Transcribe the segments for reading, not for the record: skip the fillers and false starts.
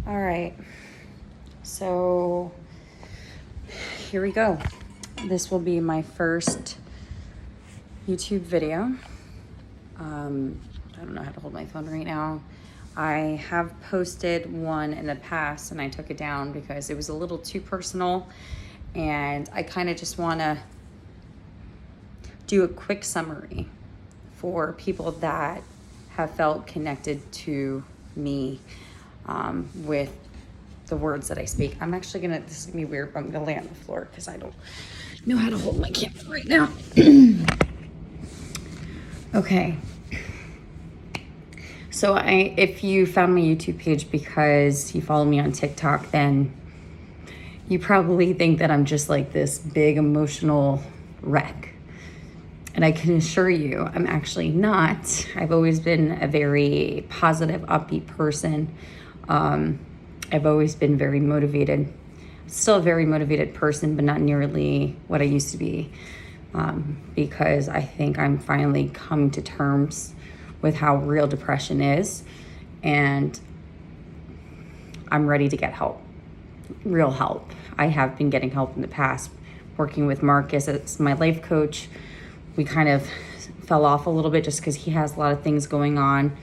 All right, so here we go. This will be my first YouTube video. I don't know how to hold my phone right now. I have posted one in the past and I took it down because it was a little too personal, and I kind of just want to do a quick summary for people that have felt connected to me with the words that I speak. I'm actually gonna, this is gonna be weird, but I'm gonna lay on the floor because I don't know how to hold my camera right now. Okay. So if you found my YouTube page because you follow me on TikTok, then you probably think that I'm just like this big emotional wreck. And I can assure you, I'm actually not. I've always been a very positive, upbeat person. I've always been very motivated. Still a very motivated person, but not nearly what I used to be. Because I think I'm finally coming to terms with how real depression is. And I'm ready to get help. Real help. I have been getting help in the past, working with Marcus as my life coach. We kind of fell off a little bit just because he has a lot of things going on.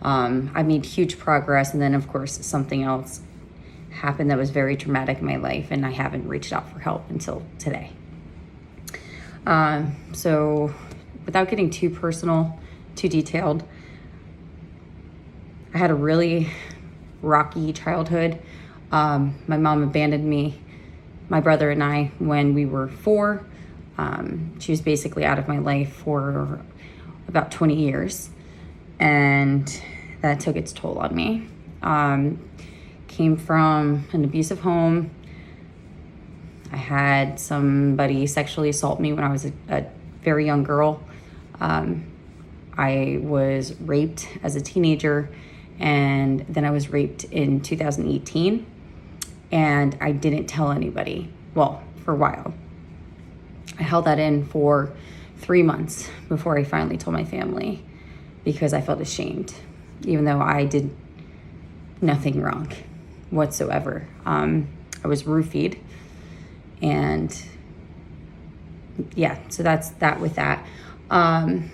I made huge progress, and then of course something else happened that was very traumatic in my life, and I haven't reached out for help until today. So without getting too personal, too detailed, I had a really rocky childhood. My mom abandoned me, my brother and I, when we were 4. She was basically out of my life for about 20 years, and that took its toll on me. Came from an abusive home. I had somebody sexually assault me when I was a very young girl. I was raped as a teenager, and then I was raped in 2018, and I didn't tell anybody. Well, for a while. I held that in for 3 months before I finally told my family because I felt ashamed, even though I did nothing wrong whatsoever. I was roofied, and yeah, so that's that with that. And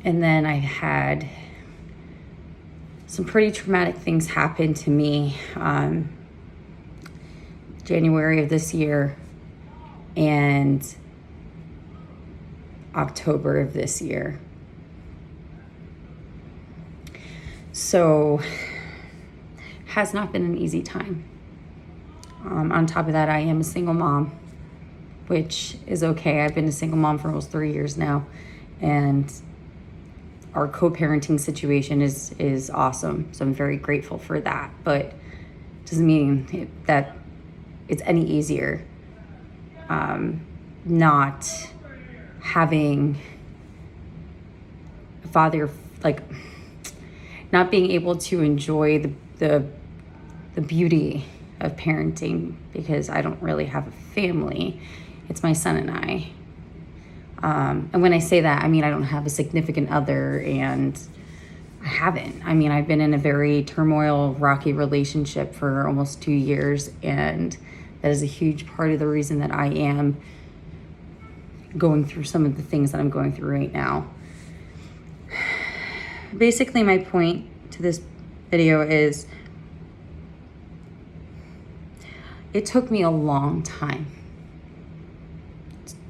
then I had some pretty traumatic things happen to me January of this year and October of this year. So has not been an easy time. On top of that, I am a single mom, which is okay. I've been a single mom for almost 3 years now, and our co-parenting situation is awesome. So I'm very grateful for that, but doesn't mean that it's any easier. Not having a father, like not being able to enjoy the beauty of parenting because I don't really have a family. It's my son and I. And when I say that, I mean I don't have a significant other, and I haven't. I mean, I've been in a very turmoil, rocky relationship for almost 2 years, and that is a huge part of the reason that I am going through some of the things that I'm going through right now. Basically, my point to this video is it took me a long time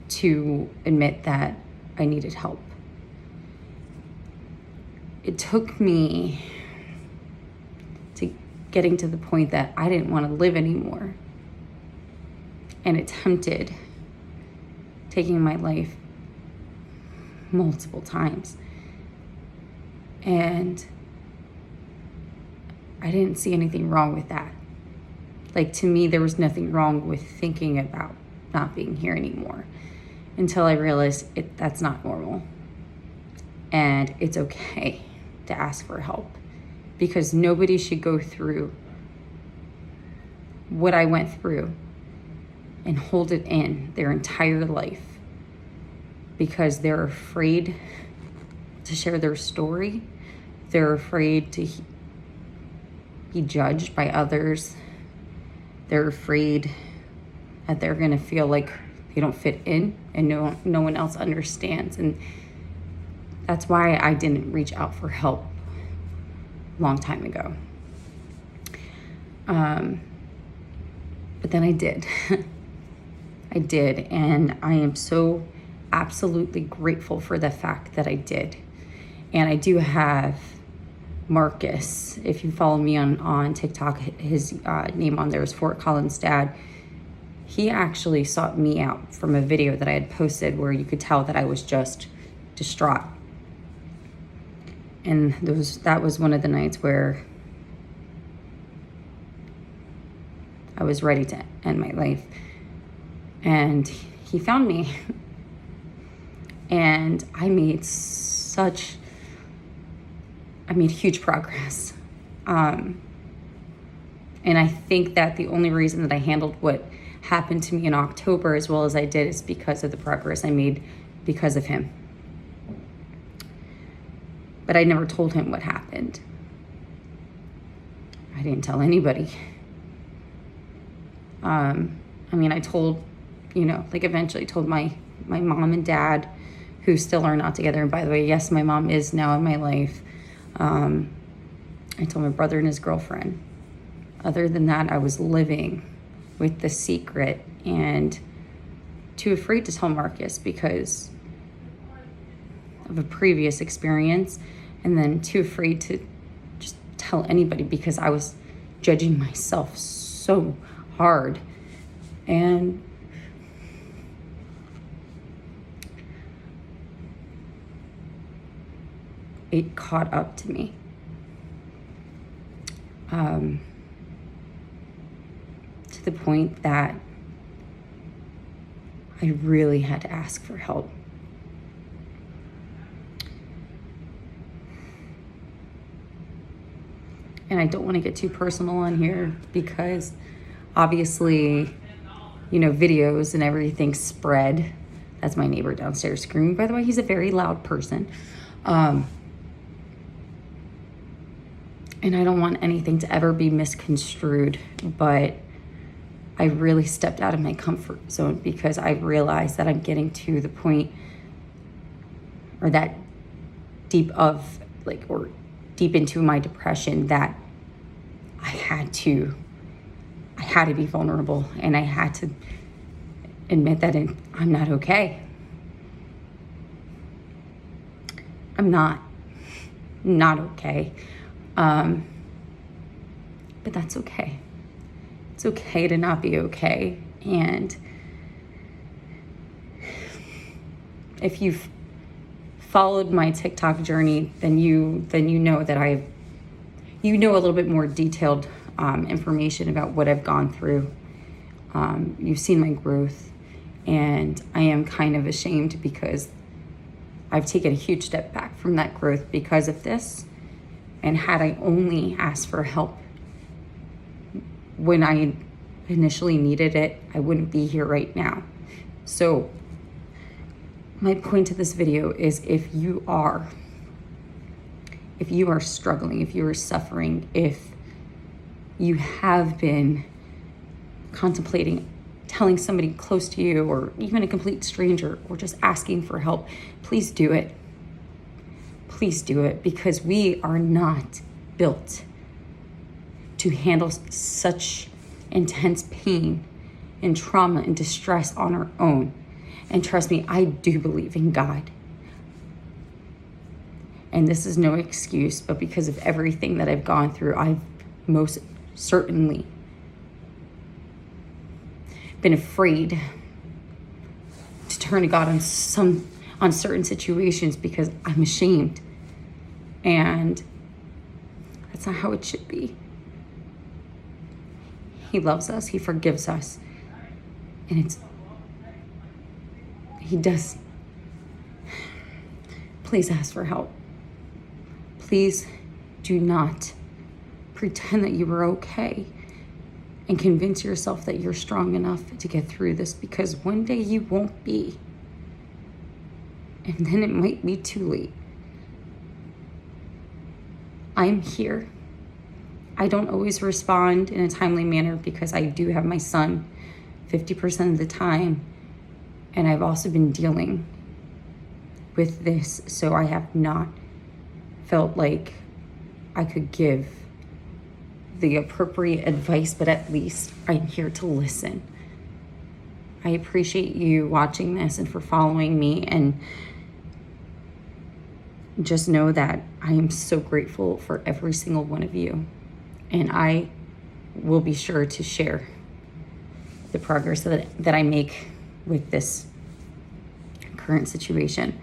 to admit that I needed help. It took me to getting to the point that I didn't want to live anymore, and attempted taking my life multiple times. And I didn't see anything wrong with that. Like, to me, there was nothing wrong with thinking about not being here anymore until I realized that's not normal. And it's okay to ask for help, because nobody should go through what I went through and hold it in their entire life because they're afraid to share their story. They're afraid to be judged by others. They're afraid that they're gonna feel like they don't fit in and no one else understands. And that's why I didn't reach out for help a long time ago. But then I did. I did, and I am so absolutely grateful for the fact that I did. And I do have Marcus. If you follow me on TikTok, his name on there is Fort Collins Dad. He actually sought me out from a video that I had posted where you could tell that I was just distraught. And that was one of the nights where I was ready to end my life. And he found me. And I made huge progress. And I think that the only reason that I handled what happened to me in October as well as I did is because of the progress I made because of him. But I never told him what happened. I didn't tell anybody. I told, eventually told my mom and dad, who still are not together. And by the way, yes, my mom is now in my life. I told my brother and his girlfriend. Other than that, I was living with the secret and too afraid to tell Marcus because of a previous experience, and then too afraid to just tell anybody because I was judging myself so hard. And it caught up to me. To the point that I really had to ask for help. And I don't want to get too personal on here because obviously, videos and everything spread. That's my neighbor downstairs screaming. By the way, he's a very loud person. And I don't want anything to ever be misconstrued, but I really stepped out of my comfort zone because I realized that I'm getting to the point or that deep into my depression that I had to be vulnerable, and I had to admit that I'm not okay. I'm not okay. But that's okay. It's okay to not be okay. And if you've followed my TikTok journey, then you know that you know a little bit more detailed information about what I've gone through. You've seen my growth, and I am kind of ashamed because I've taken a huge step back from that growth because of this. And had I only asked for help when I initially needed it, I wouldn't be here right now. So my point to this video is if you are struggling, if you are suffering, if you have been contemplating telling somebody close to you or even a complete stranger or just asking for help, please do it. Please do it, because we are not built to handle such intense pain and trauma and distress on our own. And trust me, I do believe in God. And this is no excuse, but because of everything that I've gone through, I've most certainly been afraid to turn to God on certain situations because I'm ashamed. And that's not how it should be. He loves us, he forgives us. And he does. Please ask for help. Please do not pretend that you are okay and convince yourself that you're strong enough to get through this, because one day you won't be. And then it might be too late. I'm here. I don't always respond in a timely manner because I do have my son 50% of the time. And I've also been dealing with this, so I have not felt like I could give the appropriate advice, but at least I'm here to listen. I appreciate you watching this and for following me, and just know that I am so grateful for every single one of you, and I will be sure to share the progress that I make with this current situation.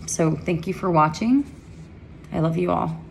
So thank you for watching. I love you all.